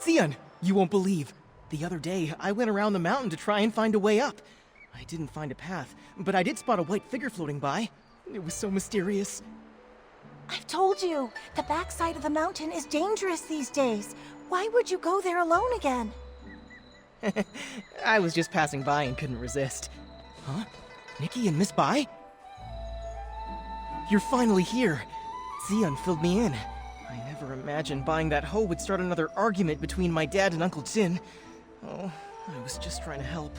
Xian, you won't believe. The other day, I went around the mountain to try and find a way up. I didn't find a path, but I did spot a white figure floating by. It was so mysterious. I've told you, the backside of the mountain is dangerous these days. Why would you go there alone again? I was just passing by and couldn't resist. Huh? Nikki and Miss Bai? You're finally here. Xian filled me in. I never imagined buying that hoe would start another argument between my dad and Uncle Jin. Oh, I was just trying to help.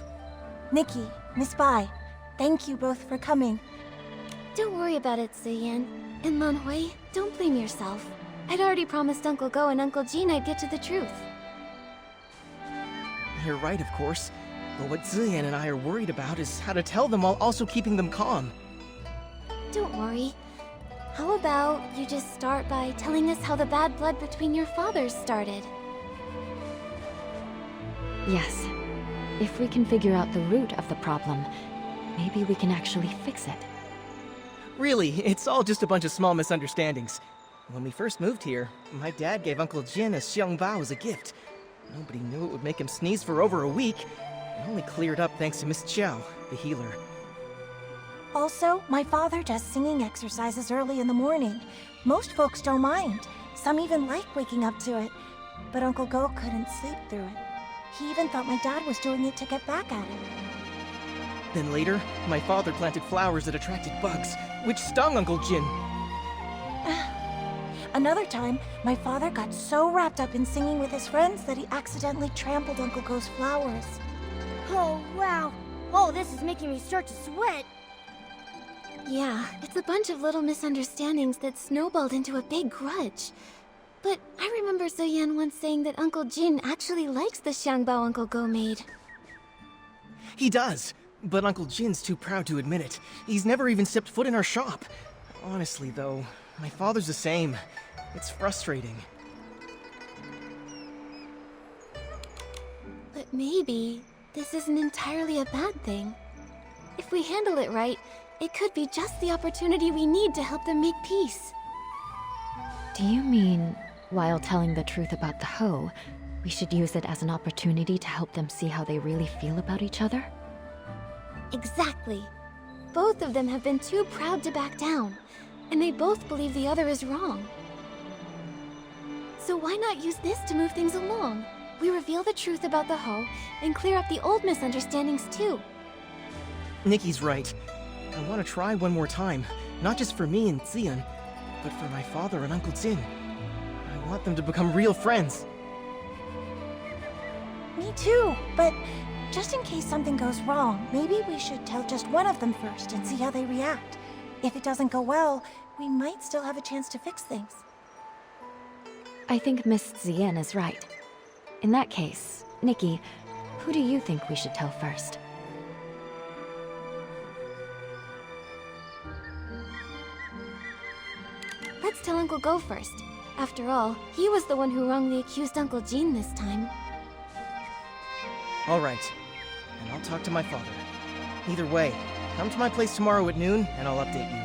Nikki, Miss Bai, thank you both for coming. Don't worry about it, Ziyan. And Lanhui, don't blame yourself. I'd already promised Uncle Go and Uncle Jin I'd get to the truth. You're right, of course. But what Ziyan and I are worried about is how to tell them while also keeping them calm. Don't worry. How about you just start by telling us how the bad blood between your fathers started? Yes. If we can figure out the root of the problem, maybe we can actually fix it. Really, it's all just a bunch of small misunderstandings. When we first moved here, my dad gave Uncle Jin a xiangbao as a gift. Nobody knew it would make him sneeze for over a week. It only cleared up thanks to Miss Qiao, the healer. Also, my father does singing exercises early in the morning. Most folks don't mind. Some even like waking up to it. But Uncle Go couldn't sleep through it. He even thought my dad was doing it to get back at him. Then later, my father planted flowers that attracted bugs, which stung Uncle Jin. Another time, my father got so wrapped up in singing with his friends that he accidentally trampled Uncle Go's flowers. Oh, wow. Oh, this is making me start to sweat. Yeah, it's a bunch of little misunderstandings that snowballed into a big grudge. But I remember Ziyan once saying that Uncle Jin actually likes the xiangbao Uncle Go made. He does, but Uncle Jin's too proud to admit it. He's never even stepped foot in our shop. Honestly, though, my father's the same. It's frustrating. But maybe this isn't entirely a bad thing. If we handle it right, it could be just the opportunity we need to help them make peace. Do you mean, while telling the truth about the hoe, we should use it as an opportunity to help them see how they really feel about each other? Exactly. Both of them have been too proud to back down, and they both believe the other is wrong. So why not use this to move things along? We reveal the truth about the hoe, and clear up the old misunderstandings too. Nikki's right. I want to try one more time, not just for me and Xian, but for my father and Uncle Jin. I want them to become real friends. Me too, but just in case something goes wrong, maybe we should tell just one of them first and see how they react. If it doesn't go well, we might still have a chance to fix things. I think Miss Ziyan is right. In that case, Nikki, who do you think we should tell first? Let's tell Uncle Go first. After all, he was the one who wrongly accused Uncle Jin this time. All right, and I'll talk to my father. Either way, come to my place tomorrow at noon, and I'll update you.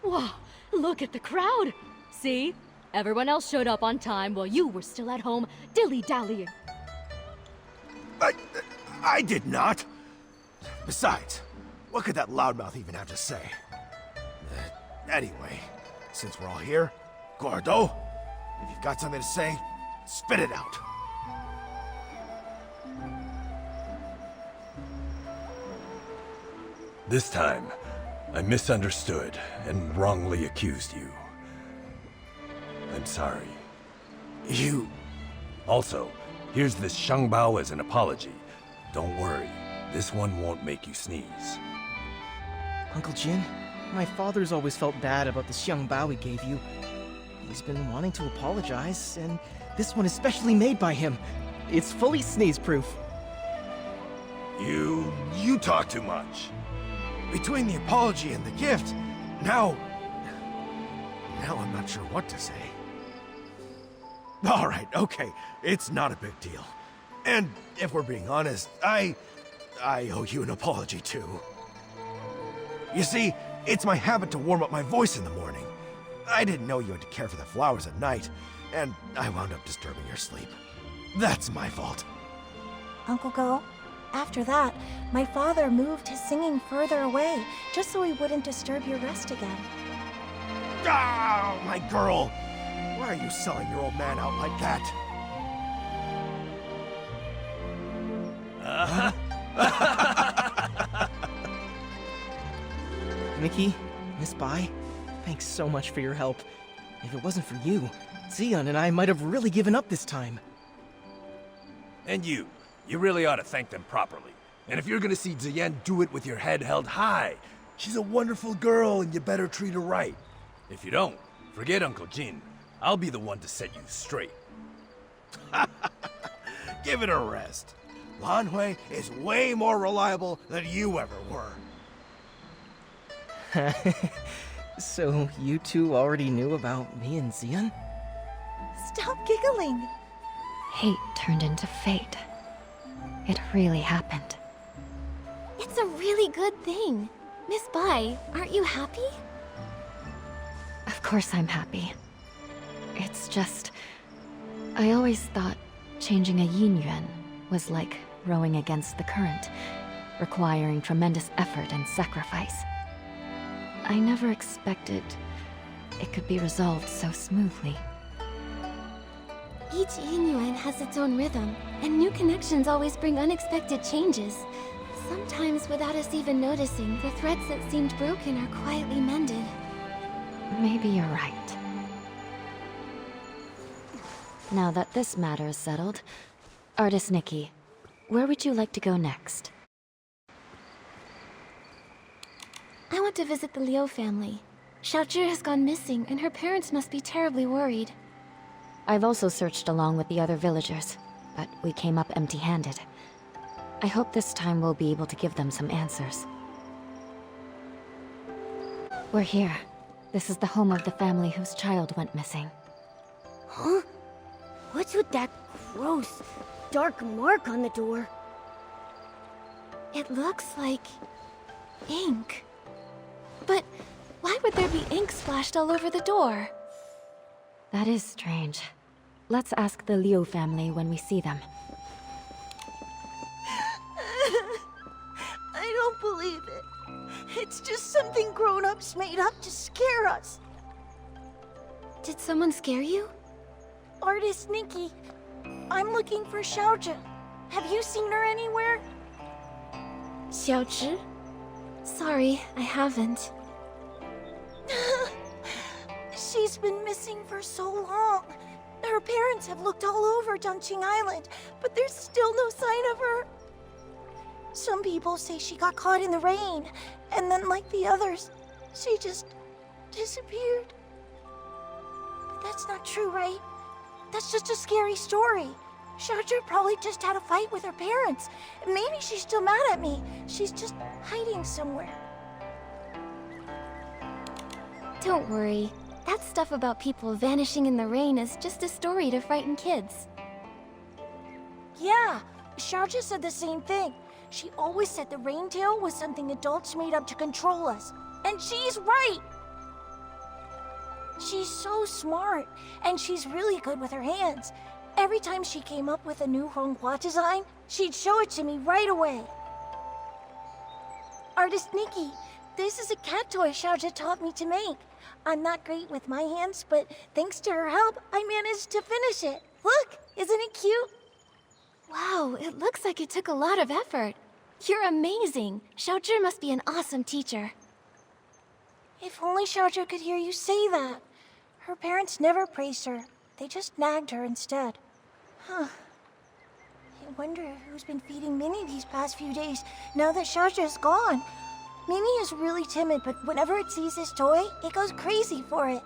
Whoa, look at the crowd! See? Everyone else showed up on time while you were still at home dilly-dallying. I did not. Besides, what could that loudmouth even have to say? Anyway, since we're all here, Gordo, if you've got something to say, spit it out. This time, I misunderstood and wrongly accused you. I'm sorry. You... Also, here's this xiangbao as an apology. Don't worry, this one won't make you sneeze. Uncle Jin, my father's always felt bad about the xiangbao he gave you. He's been wanting to apologize, and this one is specially made by him. It's fully sneeze-proof. You talk too much. Between the apology and the gift, now I'm not sure what to say. Alright, okay, it's not a big deal. And if we're being honest, I owe you an apology too. You see, It's my habit to warm up my voice in the morning. I didn't know you had to care for the flowers at night, and I wound up disturbing your sleep. That's my fault. Uncle Go, after that, my father moved his singing further away, just so he wouldn't disturb your rest again. Ah, my girl! Why are you selling your old man out like that? Mickey, Miss Bai, thanks so much for your help. If it wasn't for you, Xion and I might have really given up this time. And you really ought to thank them properly. And if you're gonna see Ziyen, do it with your head held high. She's a wonderful girl and you better treat her right. If you don't, forget Uncle Jin. I'll be the one to set you straight. Give it a rest. Lan Hui is way more reliable than you ever were. So you two already knew about me and Xion? Stop giggling. Hate turned into fate. It really happened. It's a really good thing. Miss Bai, aren't you happy? Of course I'm happy. It's just... I always thought changing a yin yuan was like rowing against the current, requiring tremendous effort and sacrifice. I never expected it could be resolved so smoothly. Each yin yuan has its own rhythm, and new connections always bring unexpected changes. Sometimes without us even noticing, the threads that seemed broken are quietly mended. Maybe you're right. Now that this matter is settled, Artist Nikki, where would you like to go next? I want to visit the Liu family. Xiaozhi has gone missing, and her parents must be terribly worried. I've also searched along with the other villagers, but we came up empty-handed. I hope this time we'll be able to give them some answers. We're here. This is the home of the family whose child went missing. Huh? What's with that gross, dark mark on the door? It looks like... ink. But why would there be ink splashed all over the door? That is strange. Let's ask the Liu family when we see them. I don't believe it. It's just something grown-ups made up to scare us. Did someone scare you? Artist Nikki, I'm looking for Xiaozhi. Have you seen her anywhere? Xiaozhi? Sorry, I haven't. She's been missing for so long. Her parents have looked all over Dongqing Island, but there's still no sign of her. Some people say she got caught in the rain, and then like the others, she just disappeared. But that's not true, right? That's just a scary story. Xiaozhi probably just had a fight with her parents. Maybe she's still mad at me. She's just hiding somewhere. Don't worry. That stuff about people vanishing in the rain is just a story to frighten kids. Yeah, Xiaozhi said the same thing. She always said the rain tail was something adults made up to control us. And she's right! She's so smart, and she's really good with her hands. Every time she came up with a new Honghua design, she'd show it to me right away. Artist Nikki, this is a cat toy Xiaozhi taught me to make. I'm not great with my hands, but thanks to her help, I managed to finish it. Look, isn't it cute? Wow, it looks like it took a lot of effort. You're amazing. Xiaozhi must be an awesome teacher. If only Xiaozhi could hear you say that. Her parents never praised her. They just nagged her instead. Huh. I wonder who's been feeding Minnie these past few days, now that Xiaozhi is gone. Minnie is really timid, but whenever it sees this toy, it goes crazy for it.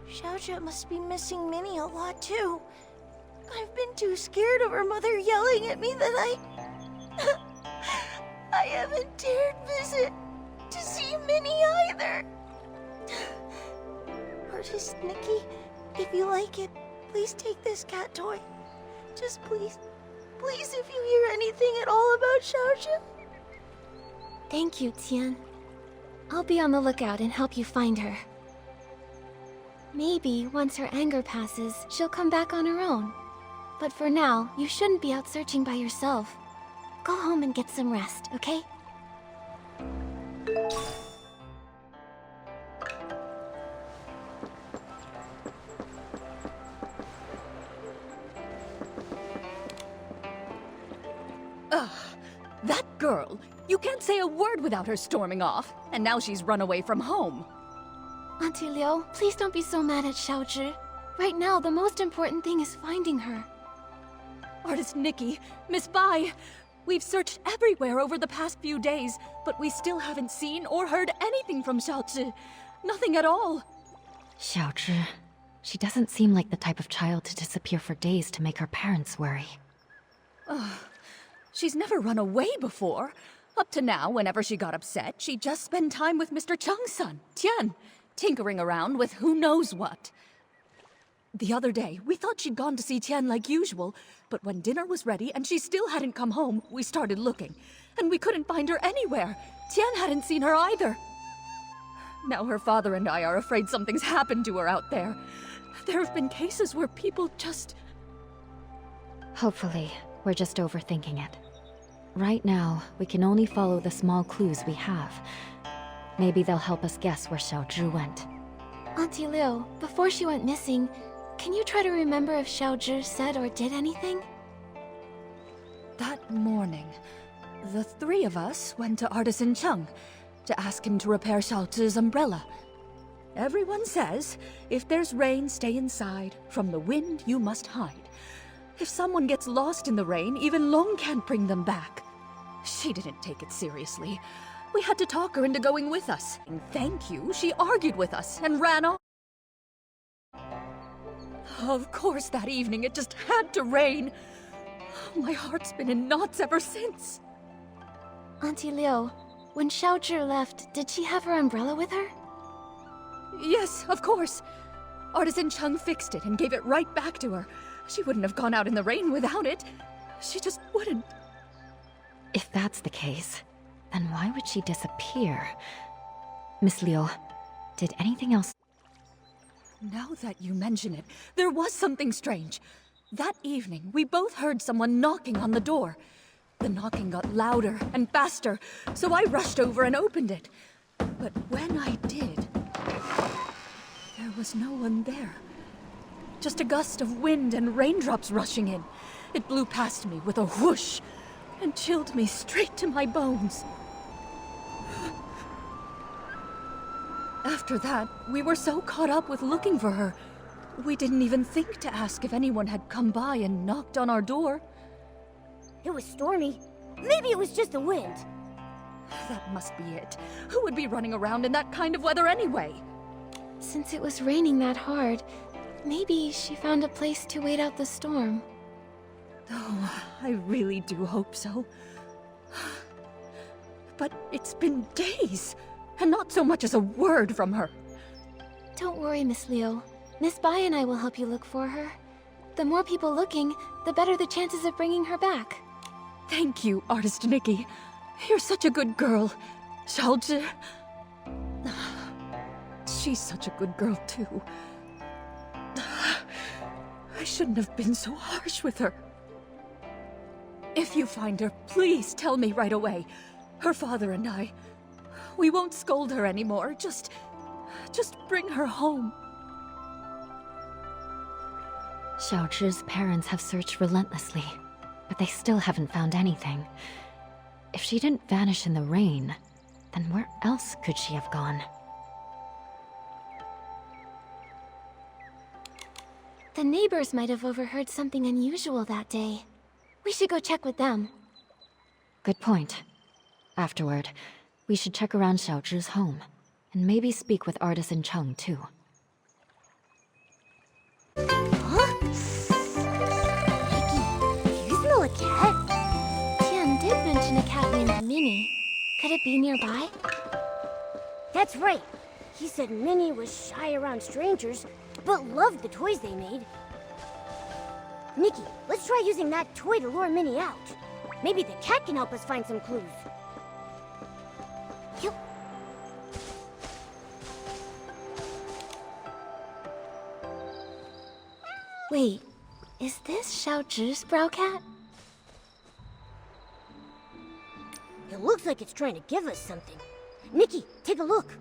Xiaozhi must be missing Minnie a lot too. I've been too scared of her mother yelling at me that I haven't dared visit to see Minnie either. Artist Nikki, if you like it, please take this cat toy. Just please, please if you hear anything at all about Xiaozhi. Thank you, Tian. I'll be on the lookout and help you find her. Maybe once her anger passes, she'll come back on her own. But for now, you shouldn't be out searching by yourself. Go home and get some rest, okay? That girl! You can't say a word without her storming off, and now she's run away from home. Auntie Liu, please don't be so mad at Xiaozhi. Right now, the most important thing is finding her. Artist Nikki, Miss Bai, we've searched everywhere over the past few days, but we still haven't seen or heard anything from Xiaozhi. Nothing at all. Xiaozhi. She doesn't seem like the type of child to disappear for days to make her parents worry. She's never run away before. Up to now, whenever she got upset, she'd just spend time with Mr. Cheng's son, Tian, tinkering around with who knows what. The other day, we thought she'd gone to see Tian like usual, but when dinner was ready and she still hadn't come home, we started looking, and we couldn't find her anywhere. Tian hadn't seen her either. Now her father and I are afraid something's happened to her out there. There have been cases where people just... Hopefully, we're just overthinking it. Right now, we can only follow the small clues we have. Maybe they'll help us guess where Xiaozhi went. Auntie Liu, before she went missing, can you try to remember if Xiaozhi said or did anything? That morning, the three of us went to Artisan Cheng to ask him to repair Xiaozhi's umbrella. Everyone says, if there's rain, stay inside. From the wind, you must hide. If someone gets lost in the rain, even Long can't bring them back. She didn't take it seriously. We had to talk her into going with us. And thank you, she argued with us and ran off. Of course, that evening it just had to rain. My heart's been in knots ever since. Auntie Liu, when Xiaozhi left, did she have her umbrella with her? Yes, of course. Artisan Cheng fixed it and gave it right back to her. She wouldn't have gone out in the rain without it. She just wouldn't. If that's the case, then why would she disappear? Miss Liu, did anything else... Now that you mention it, there was something strange. That evening, we both heard someone knocking on the door. The knocking got louder and faster, so I rushed over and opened it. But when I did, there was no one there. Just a gust of wind and raindrops rushing in. It blew past me with a whoosh and chilled me straight to my bones. After that, we were so caught up with looking for her, we didn't even think to ask if anyone had come by and knocked on our door. It was stormy. Maybe it was just the wind. That must be it. Who would be running around in that kind of weather anyway? Since it was raining that hard, maybe she found a place to wait out the storm. Oh, I really do hope so. But it's been days, and not so much as a word from her. Don't worry, Miss Liu. Miss Bai and I will help you look for her. The more people looking, the better the chances of bringing her back. Thank you, Artist Nikki. You're such a good girl. Xiaozhi... She's such a good girl, too. I shouldn't have been so harsh with her. If you find her, please tell me right away. Her father and I... We won't scold her anymore. Just bring her home. Xiaozhi's parents have searched relentlessly, but they still haven't found anything. If she didn't vanish in the rain, then where else could she have gone? The neighbors might have overheard something unusual that day. We should go check with them. Good point. Afterward, we should check around Xiaozhi's home, and maybe speak with Artisan Cheng too. Huh? Vicky, do you smell a cat? Tian did mention a cat named Minnie. Could it be nearby? That's right. He said Minnie was shy around strangers, but loved the toys they made. Nikki, let's try using that toy to lure Minnie out. Maybe the cat can help us find some clues. Wait, is this Xiao Zhi's brow cat? It looks like it's trying to give us something. Nikki, take a look.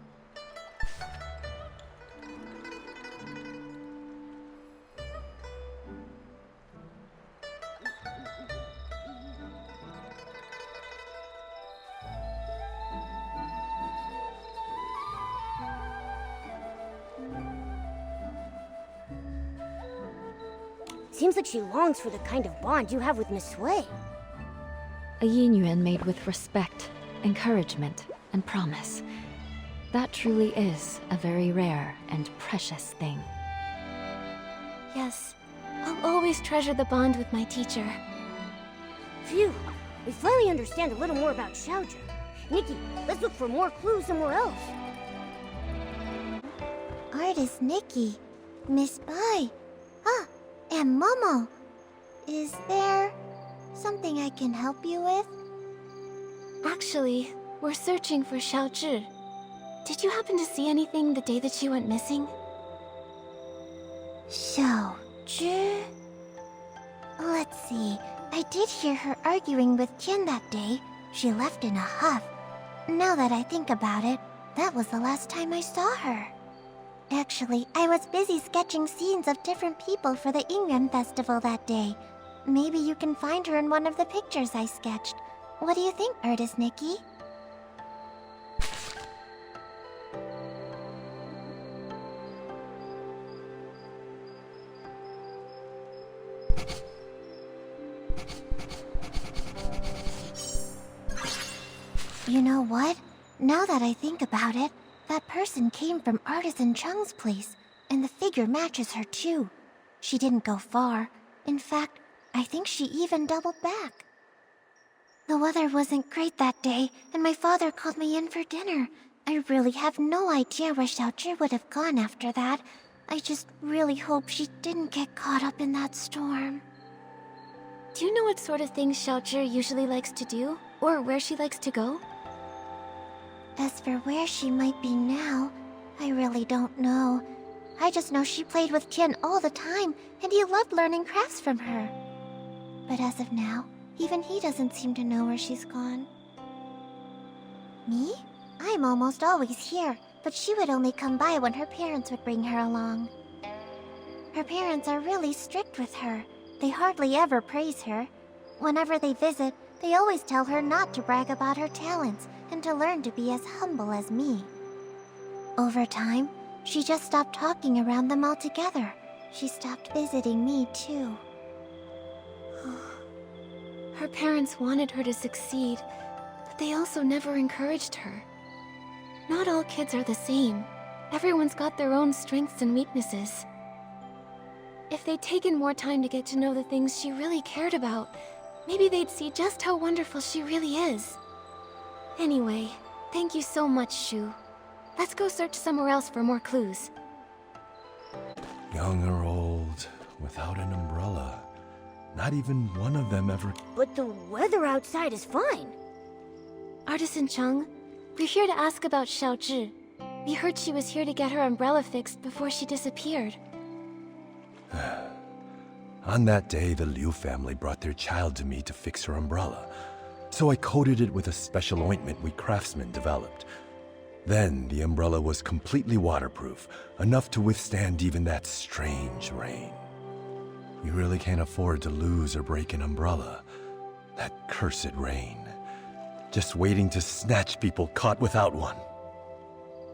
Seems like she longs for the kind of bond you have with Miss Sui. A yin yuan made with respect, encouragement, and promise. That truly is a very rare and precious thing. Yes, I'll always treasure the bond with my teacher. Phew, we finally understand a little more about Xiaozhi. Nikki, let's look for more clues somewhere else. Artist Nikki, Miss Bai, and Momo. Is there something I can help you with? Actually, we're searching for Xiao Zhi. Did you happen to see anything the day that she went missing? Xiaozhi? Let's see. I did hear her arguing with Qian that day. She left in a huff. Now that I think about it, that was the last time I saw her. Actually, I was busy sketching scenes of different people for the Yingyuan festival that day. Maybe you can find her in one of the pictures I sketched. What do you think, Artist Nikki? You know what? Now that I think about it, that person came from Artisan Chung's place, and the figure matches her too. She didn't go far. In fact, I think she even doubled back. The weather wasn't great that day, and my father called me in for dinner. I really have no idea where Xiaozhi would have gone after that. I just really hope she didn't get caught up in that storm. Do you know what sort of things Xiao Zhi usually likes to do? Or where she likes to go? As for where she might be now, I really don't know. I just know she played with Qian all the time, and he loved learning crafts from her. But as of now, even he doesn't seem to know where she's gone. Me? I'm almost always here, but she would only come by when her parents would bring her along. Her parents are really strict with her. They hardly ever praise her. Whenever they visit, they always tell her not to brag about her talents and to learn to be as humble as me. Over time, she just stopped talking around them altogether. She stopped visiting me, too. Her parents wanted her to succeed, but they also never encouraged her. Not all kids are the same. Everyone's got their own strengths and weaknesses. If they'd taken more time to get to know the things she really cared about, maybe they'd see just how wonderful she really is. Anyway, thank you so much, Shu. Let's go search somewhere else for more clues. Young or old, without an umbrella. Not even one of them ever... But the weather outside is fine. Artisan Chung, we're here to ask about Xiao Zhi. We heard she was here to get her umbrella fixed before she disappeared. On that day, the Liu family brought their child to me to fix her umbrella. So I coated it with a special ointment we craftsmen developed. Then the umbrella was completely waterproof, enough to withstand even that strange rain. You really can't afford to lose or break an umbrella. That cursed rain. Just waiting to snatch people caught without one.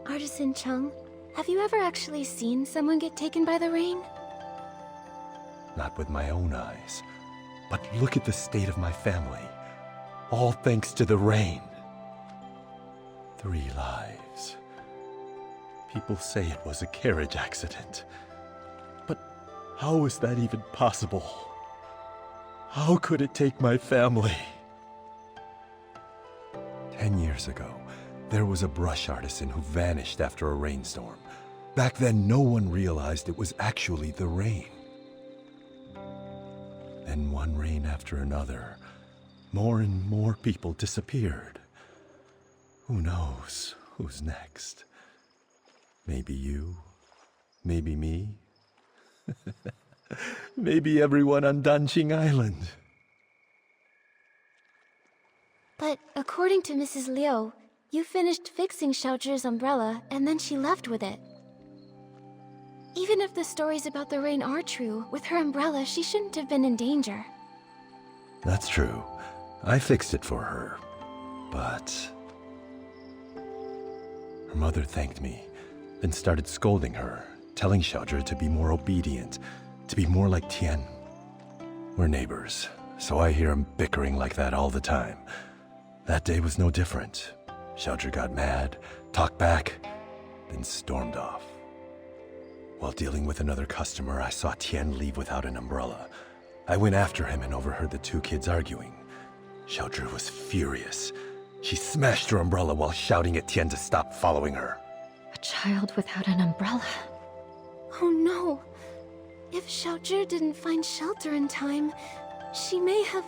Artisan Chung, have you ever actually seen someone get taken by the rain? Not with my own eyes. But look at the state of my family. All thanks to the rain. 3 lives. People say it was a carriage accident. But how is that even possible? How could it take my family? 10 years ago, there was a brush artisan who vanished after a rainstorm. Back then, no one realized it was actually the rain. Then one rain after another, more and more people disappeared. Who knows who's next? Maybe you, maybe me. Maybe everyone on Danqing Island. But according to Mrs. Liu, you finished fixing Xiaozhi's umbrella and then she left with it. Even if the stories about the rain are true, with her umbrella, she shouldn't have been in danger. That's true. I fixed it for her. But... Her mother thanked me, then started scolding her, telling Xiaozhi to be more obedient, to be more like Tian. We're neighbors, so I hear him bickering like that all the time. That day was no different. Xiaozhi got mad, talked back, then stormed off. While dealing with another customer, I saw Tian leave without an umbrella. I went after him and overheard the two kids arguing. Xiaozhi was furious. She smashed her umbrella while shouting at Tian to stop following her. A child without an umbrella. Oh no. If Xiaozhi didn't find shelter in time, she may have...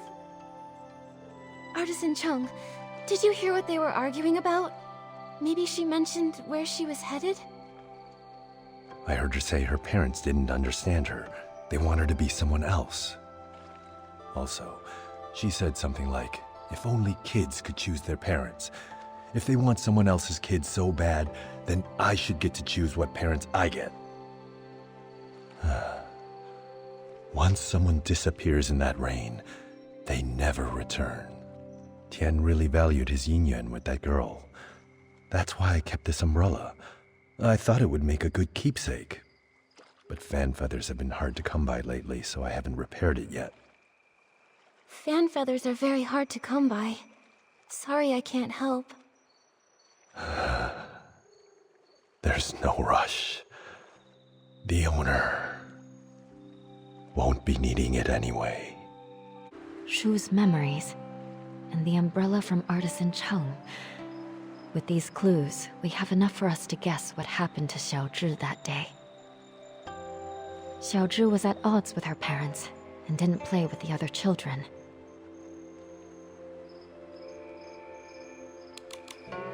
Artisan Chung, did you hear what they were arguing about? Maybe she mentioned where she was headed? I heard her say her parents didn't understand her. They want her to be someone else. Also, she said something like, if only kids could choose their parents. If they want someone else's kid so bad, then I should get to choose what parents I get. Once someone disappears in that rain, they never return. Tian really valued his yin yuan with that girl. That's why I kept this umbrella. I thought it would make a good keepsake. But fan feathers have been hard to come by lately, so I haven't repaired it yet. Fan feathers are very hard to come by. Sorry I can't help. There's no rush. The owner won't be needing it anyway. Shu's memories, and the umbrella from Artisan Chung. With these clues, we have enough for us to guess what happened to Xiaozhi that day. Xiaozhi was at odds with her parents, and didn't play with the other children.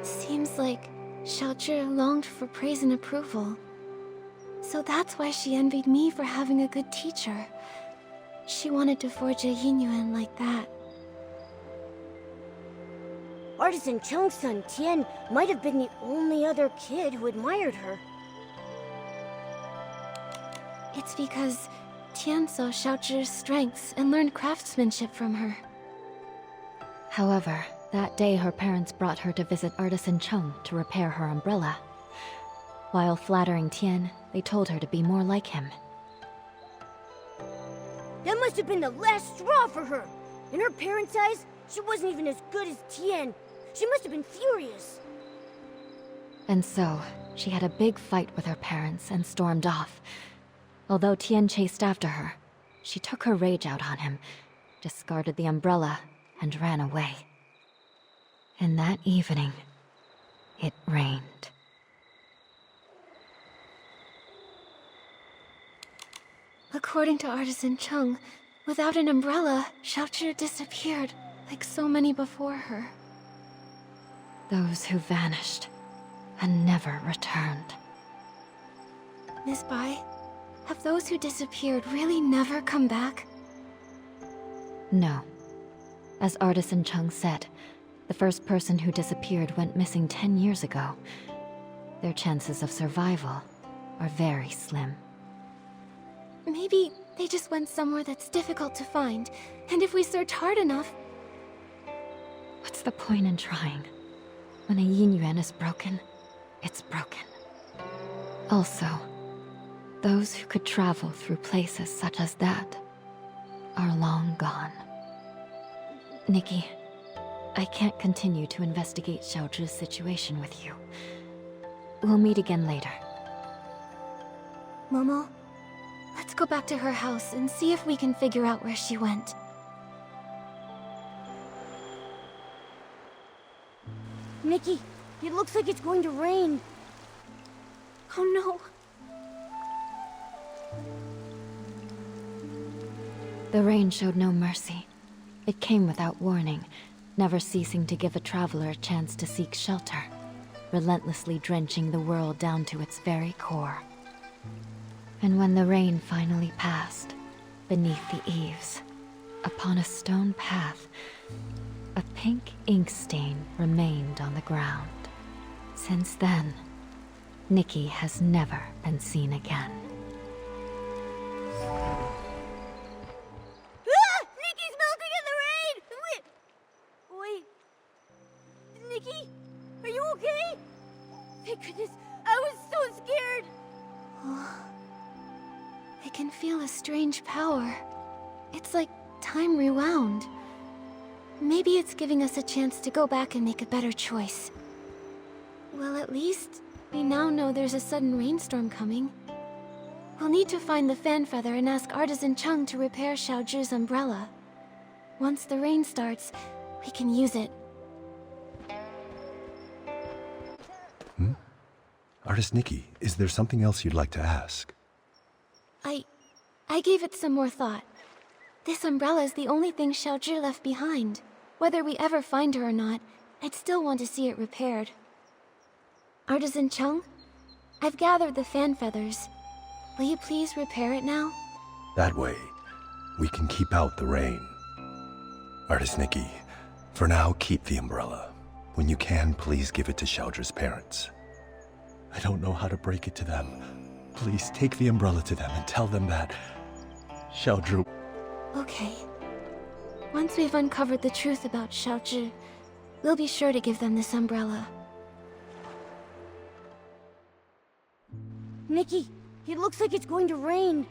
Seems like Xiaozhi longed for praise and approval. So that's why she envied me for having a good teacher. She wanted to forge a yin yuan like that. Artisan Chung's son, Tian, might have been the only other kid who admired her. It's because Tian saw Xiaozhi's strengths and learned craftsmanship from her. However, that day her parents brought her to visit Artisan Chung to repair her umbrella. While flattering Tian, they told her to be more like him. That must have been the last straw for her. In her parents' eyes, she wasn't even as good as Tian. She must have been furious. And so, she had a big fight with her parents and stormed off. Although Tian chased after her, she took her rage out on him, discarded the umbrella, and ran away. And that evening, it rained. According to Artisan Chung, without an umbrella, Xiaozhi disappeared, like so many before her. Those who vanished and never returned. Miss Bai, have those who disappeared really never come back? No. As Artisan Chung said, the first person who disappeared went missing 10 years ago. Their chances of survival are very slim. Maybe they just went somewhere that's difficult to find, and if we search hard enough... What's the point in trying? When a yin yuan is broken, it's broken. Also, those who could travel through places such as that are long gone. Nikki, I can't continue to investigate Xiaozhi's situation with you. We'll meet again later. Momo, let's go back to her house and see if we can figure out where she went. Nikki, it looks like it's going to rain. Oh no. The rain showed no mercy. It came without warning, never ceasing to give a traveler a chance to seek shelter, relentlessly drenching the world down to its very core. And when the rain finally passed, beneath the eaves, upon a stone path, a pink ink stain remained on the ground. Since then, Nikki has never been seen again. Ah! Nikki's melting in the rain! Wait. Nikki? Are you okay? Thank goodness. I was so scared. I can feel a strange power. It's like time rewound. Maybe it's giving us a chance to go back and make a better choice. Well, at least we now know there's a sudden rainstorm coming. We'll need to find the fan feather and ask Artisan Chung to repair Xiaozhi's umbrella. Once the rain starts, we can use it. Artist Nikki, is there something else you'd like to ask? I gave it some more thought. This umbrella is the only thing Xiaozhi left behind. Whether we ever find her or not, I'd still want to see it repaired. Artisan Chung, I've gathered the fan feathers. Will you please repair it now? That way, we can keep out the rain. Artist Nikki, for now, keep the umbrella. When you can, please give it to Xiaozhi's parents. I don't know how to break it to them. Please take the umbrella to them and tell them that Xiaozhi... Okay. Once we've uncovered the truth about Xiaozhi, we'll be sure to give them this umbrella. Nikki, it looks like it's going to rain.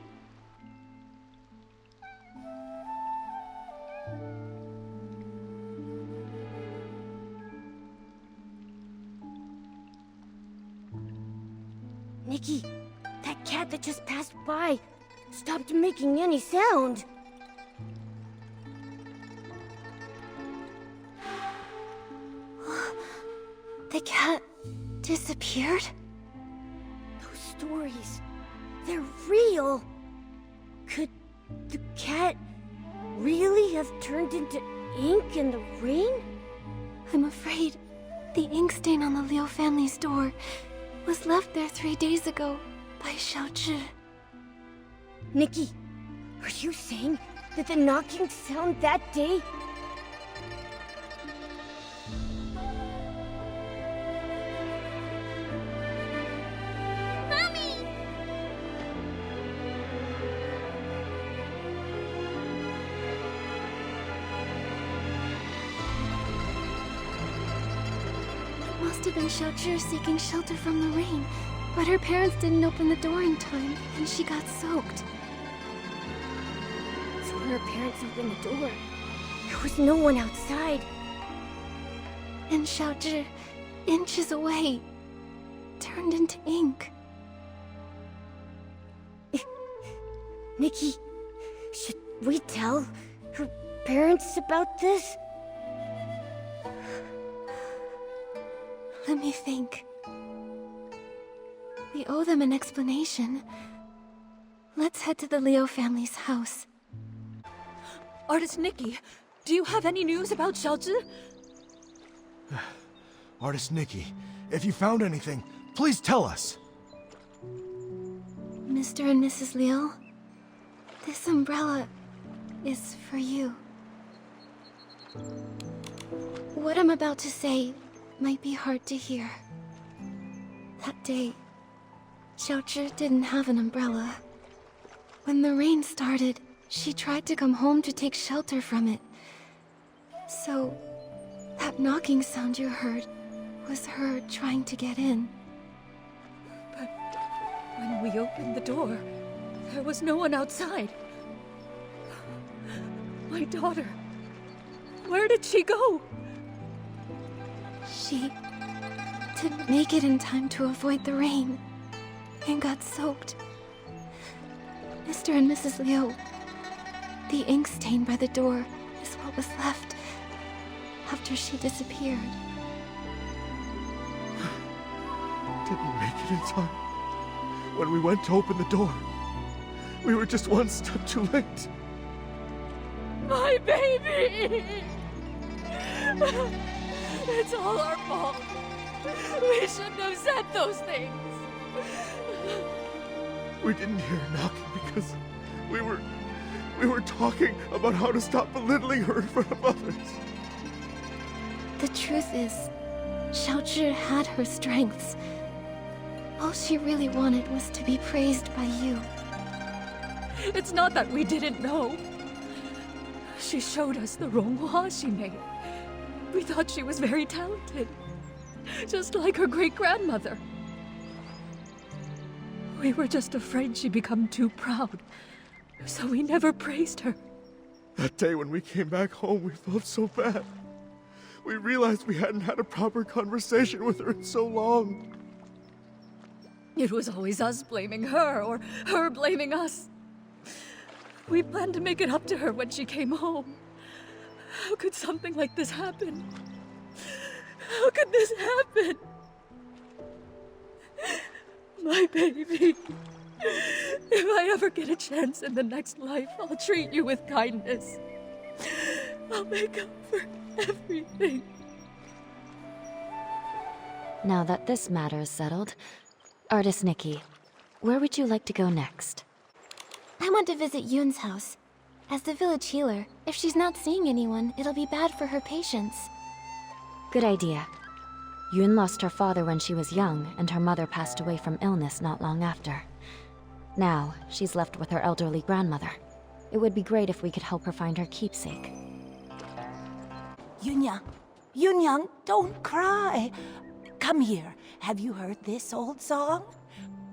Nikki, that cat that just passed by stopped making any sound. The cat disappeared? Those stories, they're real. Could the cat really have turned into ink in the rain? I'm afraid the ink stain on the Liu family's door was left there 3 days ago by Xiaozhi. Nikki, are you saying that the knocking sound that day... Must have been Xiaozhi seeking shelter from the rain, but her parents didn't open the door in time, and she got soaked. So when her parents opened the door, there was no one outside. And Xiaozhi, inches away, turned into ink. Nikki, should we tell her parents about this? Let me think. We owe them an explanation. Let's head to the Liu family's house. Artist Nikki, do you have any news about Xiaozhi? Artist Nikki, if you found anything, please tell us. Mr. and Mrs. Liu, this umbrella is for you. What I'm about to say might be hard to hear. That day, Xiaozhi didn't have an umbrella. When the rain started, she tried to come home to take shelter from it. So, that knocking sound you heard was her trying to get in. But when we opened the door, there was no one outside. My daughter, where did she go? She didn't make it in time to avoid the rain and got soaked. Mr. and Mrs. Liu, the ink stain by the door is what was left after she disappeared. Didn't make it in time. When we went to open the door, we were just one step too late. My baby! It's all our fault. We shouldn't have said those things. We didn't hear a knocking because we were We were talking about how to stop belittling her in front of others. The truth is, Xiaozhi had her strengths. All she really wanted was to be praised by you. It's not that we didn't know. She showed us the ronghua she made. We thought she was very talented, just like her great-grandmother. We were just afraid she'd become too proud, so we never praised her. That day when we came back home, we felt so bad. We realized we hadn't had a proper conversation with her in so long. It was always us blaming her, or her blaming us. We planned to make it up to her when she came home. How could something like this happen? How could this happen? My baby. If I ever get a chance in the next life, I'll treat you with kindness. I'll make up for everything. Now that this matter is settled, Artist Nikki, where would you like to go next? I want to visit Yun's house. As the village healer, if she's not seeing anyone, it'll be bad for her patients. Good idea. Yun lost her father when she was young, and her mother passed away from illness not long after. Now, she's left with her elderly grandmother. It would be great if we could help her find her keepsake. Yunyang, don't cry. Come here. Have you heard this old song?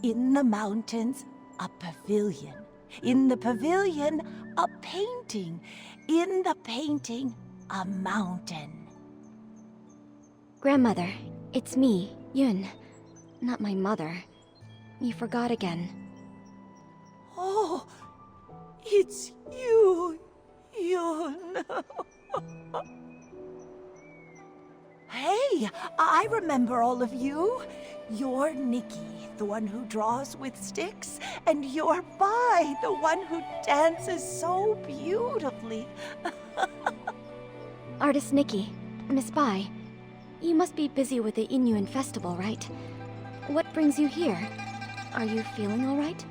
In the mountains, a pavilion. In the pavilion, a painting. In the painting, a mountain. Grandmother, it's me, Yun. Not my mother. You forgot again. Oh, it's you, Yun. Hey, I remember all of you. You're Nikki, the one who draws with sticks, and you're Bai, the one who dances so beautifully. Artist Nikki, Miss Bai, you must be busy with the Inyuan festival, right? What brings you here? Are you feeling all right?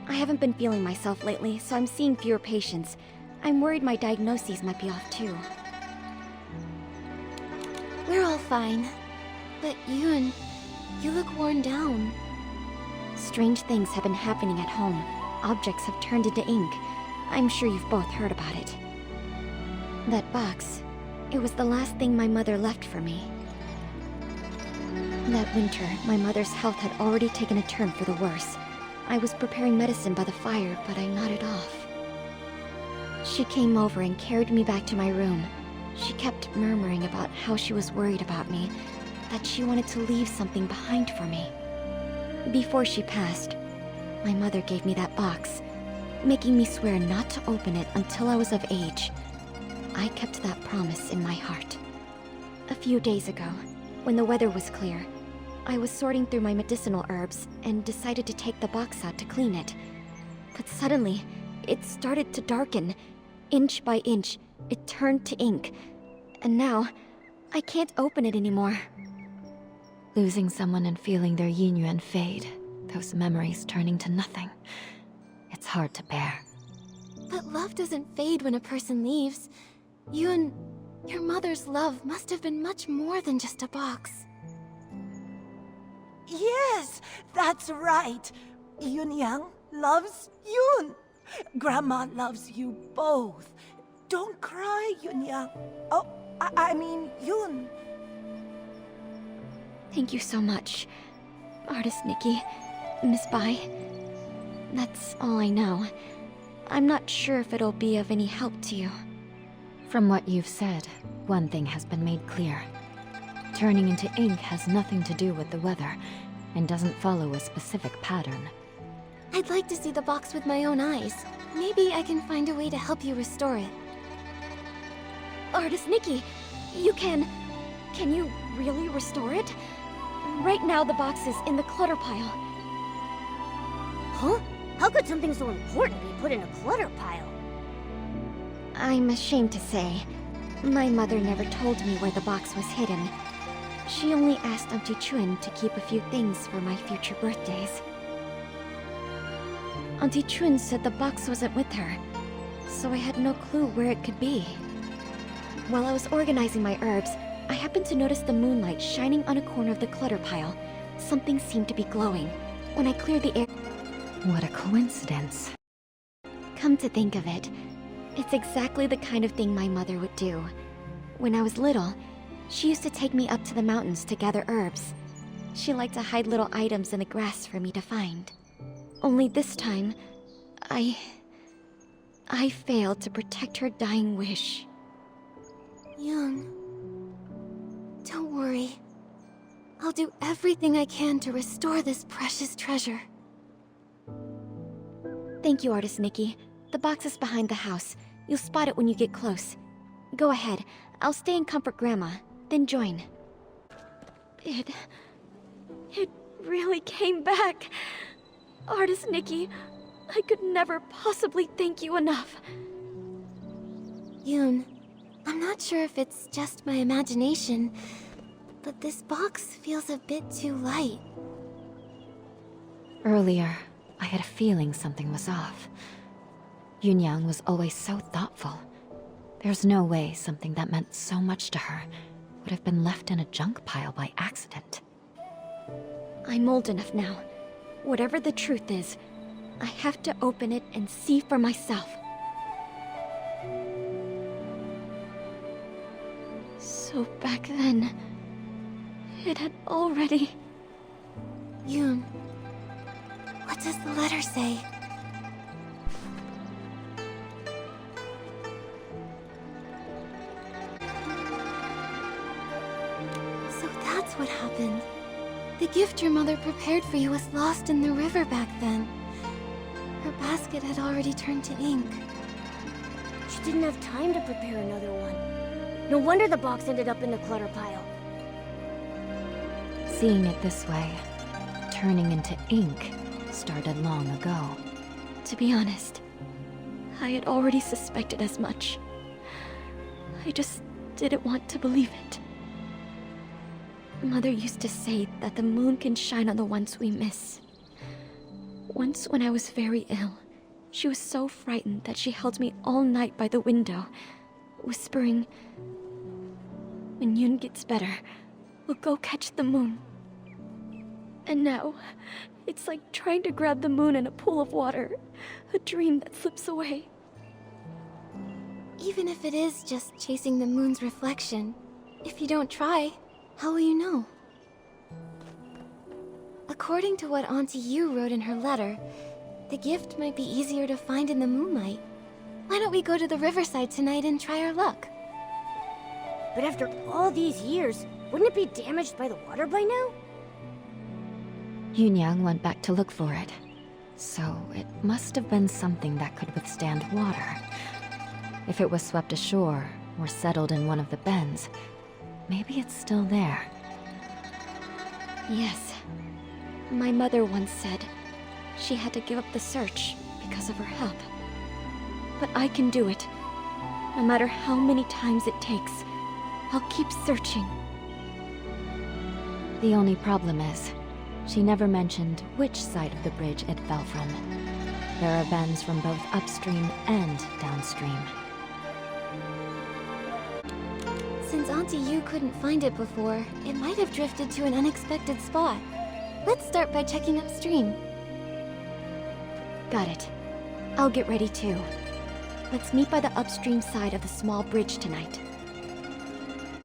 I haven't been feeling myself lately, so I'm seeing fewer patients. I'm worried my diagnoses might be off too. We're all fine. But Yun, you look worn down. Strange things have been happening at home. Objects have turned into ink. I'm sure you've both heard about it. That box, it was the last thing my mother left for me. That winter, my mother's health had already taken a turn for the worse. I was preparing medicine by the fire, but I nodded off. She came over and carried me back to my room. She kept murmuring about how she was worried about me, that she wanted to leave something behind for me. Before she passed, my mother gave me that box, making me swear not to open it until I was of age. I kept that promise in my heart. A few days ago, when the weather was clear, I was sorting through my medicinal herbs and decided to take the box out to clean it. But suddenly, it started to darken. Inch by inch, it turned to ink. And now, I can't open it anymore. Losing someone and feeling their Yinyuan fade, those memories turning to nothing. It's hard to bear. But love doesn't fade when a person leaves. Yun, your mother's love must have been much more than just a box. Yes, that's right. Yunyang loves Yun. Grandma loves you both. Don't cry, Yunyang. Oh, I mean Yun. Thank you so much, Artist Nikki, Miss Bai. That's all I know. I'm not sure if it'll be of any help to you. From what you've said, one thing has been made clear. Turning into ink has nothing to do with the weather, and doesn't follow a specific pattern. I'd like to see the box with my own eyes. Maybe I can find a way to help you restore it. Artist Nikki, you can you really restore it? Right now the box is in the clutter pile. Huh? How could something so important be put in a clutter pile? I'm ashamed to say, my mother never told me where the box was hidden. She only asked Auntie Chun to keep a few things for my future birthdays. Auntie Chun said the box wasn't with her. so I had no clue where it could be. While I was organizing my herbs, I happened to notice the moonlight shining on a corner of the clutter pile. Something seemed to be glowing. When I cleared the air... What a coincidence. Come to think of it, it's exactly the kind of thing my mother would do. When I was little, she used to take me up to the mountains to gather herbs. She liked to hide little items in the grass for me to find. Only this time, I failed to protect her dying wish. Young, don't worry. I'll do everything I can to restore this precious treasure. Thank you, Artist Nikki. The box is behind the house. You'll spot it when you get close. Go ahead. I'll stay and comfort Grandma, then join. It really came back. Artist Nikki, I could never possibly thank you enough. Yoon, I'm not sure if it's just my imagination, but this box feels a bit too light. Earlier, I had a feeling something was off. Yunyang was always so thoughtful. There's no way something that meant so much to her would have been left in a junk pile by accident. I'm old enough now. Whatever the truth is, I have to open it and see for myself. So back then, it had already... Yoon, what does the letter say? So that's what happened. The gift your mother prepared for you was lost in the river back then. Her basket had already turned to ink. She didn't have time to prepare another one. No wonder the box ended up in the clutter pile. Seeing it this way, turning into ink, started long ago. To be honest, I had already suspected as much. I just didn't want to believe it. Mother used to say that the moon can shine on the ones we miss. Once when I was very ill, she was so frightened that she held me all night by the window, whispering, "When Yoon gets better, we'll go catch the moon." And now, it's like trying to grab the moon in a pool of water, a dream that slips away. Even if it is just chasing the moon's reflection, if you don't try, how will you know? According to what Auntie Yu wrote in her letter, the gift might be easier to find in the moonlight. Why don't we go to the riverside tonight and try our luck? But after all these years, wouldn't it be damaged by the water by now? Yunyang went back to look for it. So it must have been something that could withstand water. If it was swept ashore or settled in one of the bends, maybe it's still there. Yes. My mother once said she had to give up the search because of her health. But I can do it. No matter how many times it takes, I'll keep searching. The only problem is, she never mentioned which side of the bridge it fell from. There are bends from both upstream and downstream. Since Auntie Yu couldn't find it before, it might have drifted to an unexpected spot. Let's start by checking upstream. Got it. I'll get ready too. Let's meet by the upstream side of the small bridge tonight.